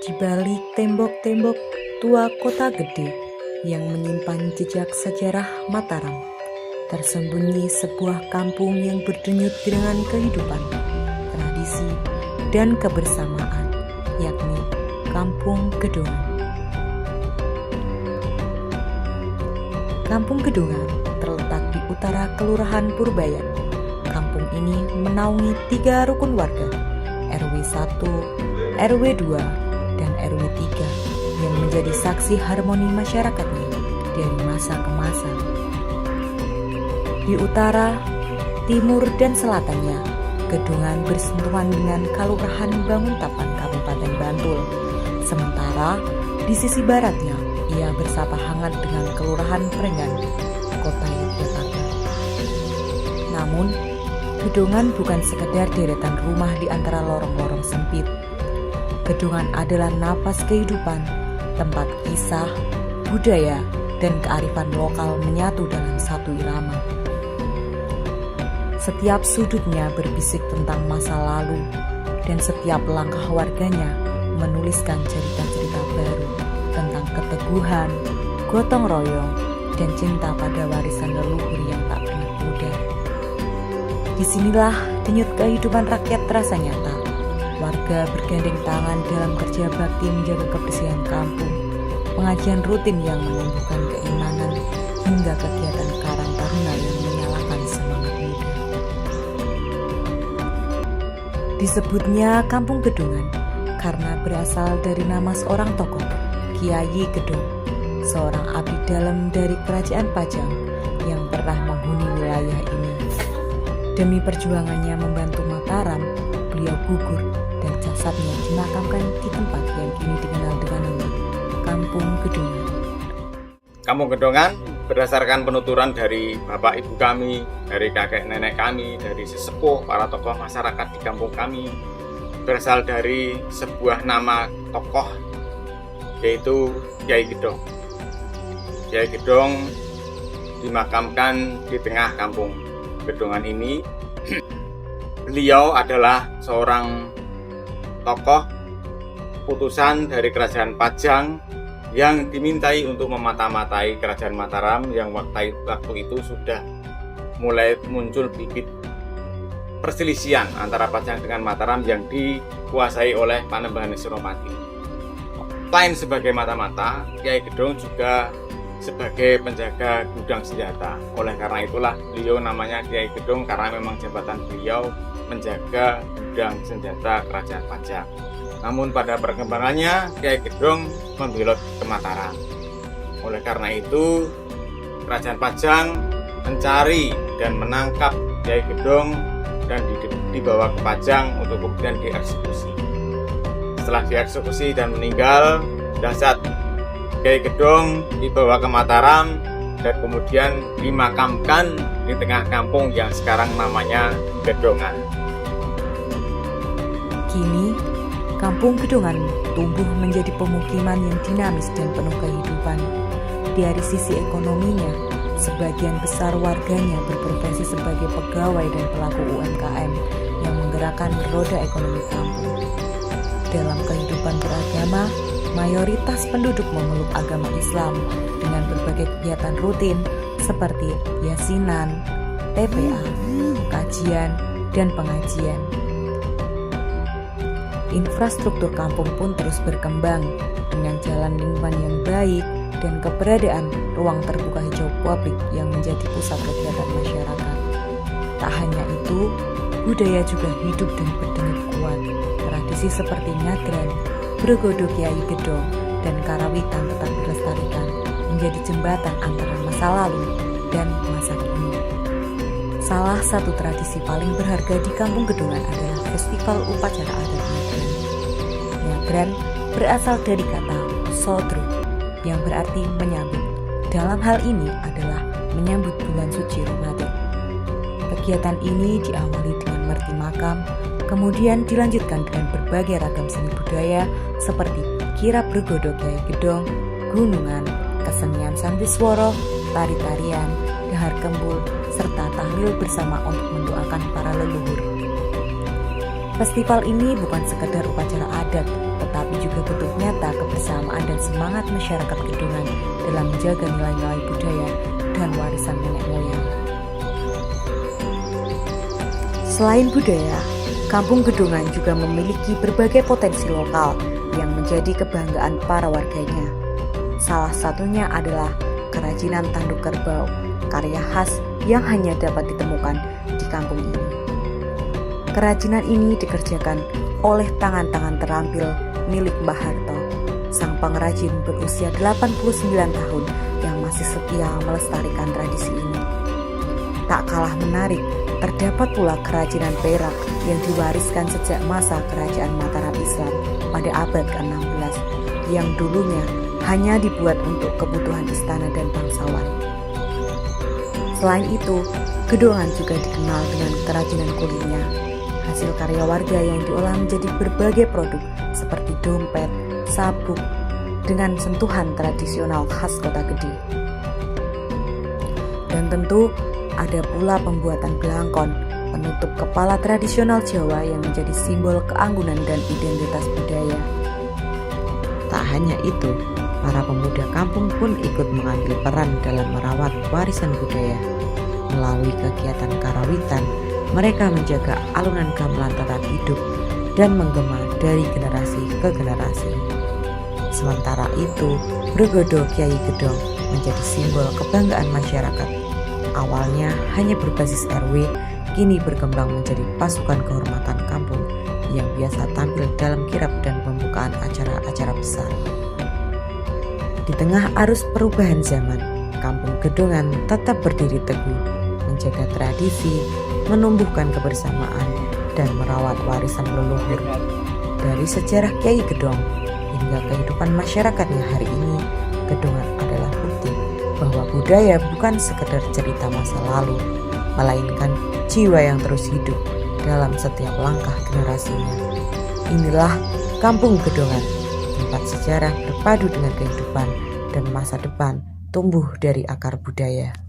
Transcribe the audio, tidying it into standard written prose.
Di balik tembok-tembok tua kota gede yang menyimpan jejak sejarah Mataram, tersembunyi sebuah kampung yang berdenyut dengan kehidupan, tradisi, dan kebersamaan, yakni Kampung Gedongan. Kampung Gedongan terletak di utara Kelurahan Purbayan. Kampung ini menaungi 3 rukun warga, RW 1, RW 2, dan RW 3 yang menjadi saksi harmoni masyarakatnya dari masa ke masa. Di utara, timur, dan selatannya, Gedongan bersentuhan dengan Kelurahan Banguntapan Kabupaten Bantul. Sementara di sisi baratnya, ia bersapa hangat dengan Kelurahan Prengan, Kota Yogyakarta. Namun, Gedongan bukan sekedar deretan rumah di antara lorong-lorong sempit. Gedongan adalah napas kehidupan, tempat kisah, budaya, dan kearifan lokal menyatu dalam satu irama. Setiap sudutnya berbisik tentang masa lalu, dan setiap langkah warganya menuliskan cerita-cerita baru tentang keteguhan, gotong royong, dan cinta pada warisan leluhur yang tak pernah pudar. Disinilah denyut kehidupan rakyat terasa nyata. Warga bergandeng tangan dalam kerja bakti menjaga kebersihan kampung, pengajian rutin yang menumbuhkan keimanan, hingga kegiatan karang taruna yang menyalakan semangat muda. Disebutnya Kampung Gedongan karena berasal dari nama seorang tokoh, Kiai Gedong, seorang abdi dalam dari Kerajaan Pajang yang pernah menghuni wilayah ini. Demi perjuangannya membantu Mataram, beliau gugur dan jasadnya dimakamkan di tempat yang kini dikenal dengan nama Kampung Gedongan. Kampung Gedongan berdasarkan penuturan dari bapak ibu kami, dari kakek nenek kami, dari sesepuh para tokoh masyarakat di kampung kami, berasal dari sebuah nama tokoh, yaitu Kiai Gedong. Kiai Gedong dimakamkan di tengah kampung Gedongan ini. Beliau adalah seorang tokoh putusan dari Kerajaan Pajang yang dimintai untuk memata-matai Kerajaan Mataram yang waktu itu sudah mulai muncul bibit perselisihan antara Pajang dengan Mataram yang dikuasai oleh Panembahan Suropati. Selain sebagai mata-mata, Kiai Gedong juga sebagai penjaga gudang senjata. Oleh karena itulah beliau namanya Kiai Gedong, karena memang jabatan beliau menjaga gudang senjata Kerajaan Pajang. Namun pada perkembangannya Kiai Gedong membelot ke Mataram. Oleh karena itu Kerajaan Pajang mencari dan menangkap Kiai Gedong dan dibawa ke Pajang untuk kemudian dieksekusi. Setelah dieksekusi dan meninggal, jasad Kiai Gedong dibawa ke Mataram dan kemudian dimakamkan di tengah kampung yang sekarang namanya Gedongan. Kini, Kampung Gedongan tumbuh menjadi pemukiman yang dinamis dan penuh kehidupan. Dari sisi ekonominya, sebagian besar warganya berprofesi sebagai pegawai dan pelaku UMKM yang menggerakkan roda ekonomi kampung. Dalam kehidupan beragama, mayoritas penduduk memeluk agama Islam dengan berbagai kegiatan rutin seperti yasinan, TPA, kajian, dan pengajian. Infrastruktur kampung pun terus berkembang dengan jalan lingkungan yang baik dan keberadaan ruang terbuka hijau publik yang menjadi pusat kegiatan masyarakat. Tak hanya itu, budaya juga hidup dan berdenyut kuat. Tradisi seperti nyadran, bergodo Kiai Gedong, dan karawitan tetap dilestarikan menjadi jembatan antara masa lalu dan masa kini. Salah satu tradisi paling berharga di Kampung Gedongan adalah Festival Upacara Adat Nyadran. Nyadran berasal dari kata sodro yang berarti menyambut. Dalam hal ini adalah menyambut bulan suci Ramadan. Kegiatan ini diawali dengan merti makam, kemudian dilanjutkan dengan berbagai ragam seni budaya seperti kirap bergodo Kiai Gedong, gunungan, kesenian sambisworo, tari-tarian, dahar kembul, serta tahlil bersama untuk mendoakan para leluhur. Festival ini bukan sekedar upacara adat, tetapi juga bentuk nyata kebersamaan dan semangat masyarakat Gedongan dalam menjaga nilai-nilai budaya dan warisan nenek moyang. Selain budaya, Kampung Gedongan juga memiliki berbagai potensi lokal yang menjadi kebanggaan para warganya. Salah satunya adalah kerajinan tanduk kerbau, karya khas yang hanya dapat ditemukan di kampung ini. Kerajinan ini dikerjakan oleh tangan-tangan terampil milik Mbah Harto, sang pengrajin berusia 89 tahun yang masih setia melestarikan tradisi ini. Tak kalah menarik, terdapat pula kerajinan perak yang diwariskan sejak masa kerajaan Mataram Islam pada abad ke-16 yang dulunya hanya dibuat untuk kebutuhan istana dan bangsawan. Selain itu, Gedongan juga dikenal dengan kerajinan kulitnya, hasil karya warga yang diolah menjadi berbagai produk seperti dompet, sabuk, dengan sentuhan tradisional khas Kota Gede. Dan tentu ada pula pembuatan belangkon, penutup kepala tradisional Jawa yang menjadi simbol keanggunan dan identitas budaya. Tak hanya itu, para pemuda kampung pun ikut mengambil peran dalam merawat warisan budaya. Melalui kegiatan karawitan, mereka menjaga alunan gamelan tetap hidup dan menggema dari generasi ke generasi. Sementara itu, Bregodo Kyai Gedong menjadi simbol kebanggaan masyarakat. Awalnya hanya berbasis RW, kini berkembang menjadi pasukan kehormatan kampung yang biasa tampil dalam kirab dan pembukaan acara-acara besar. Di tengah arus perubahan zaman, Kampung Gedongan tetap berdiri teguh, menjaga tradisi, menumbuhkan kebersamaan, dan merawat warisan leluhur. Dari sejarah Kyai Gedong hingga kehidupan masyarakatnya hari ini, Gedongan adalah bukti bahwa budaya bukan sekedar cerita masa lalu, melainkan jiwa yang terus hidup dalam setiap langkah generasinya. Inilah Kampung Gedongan, tempat sejarah berpadu dengan kehidupan dan masa depan tumbuh dari akar budaya.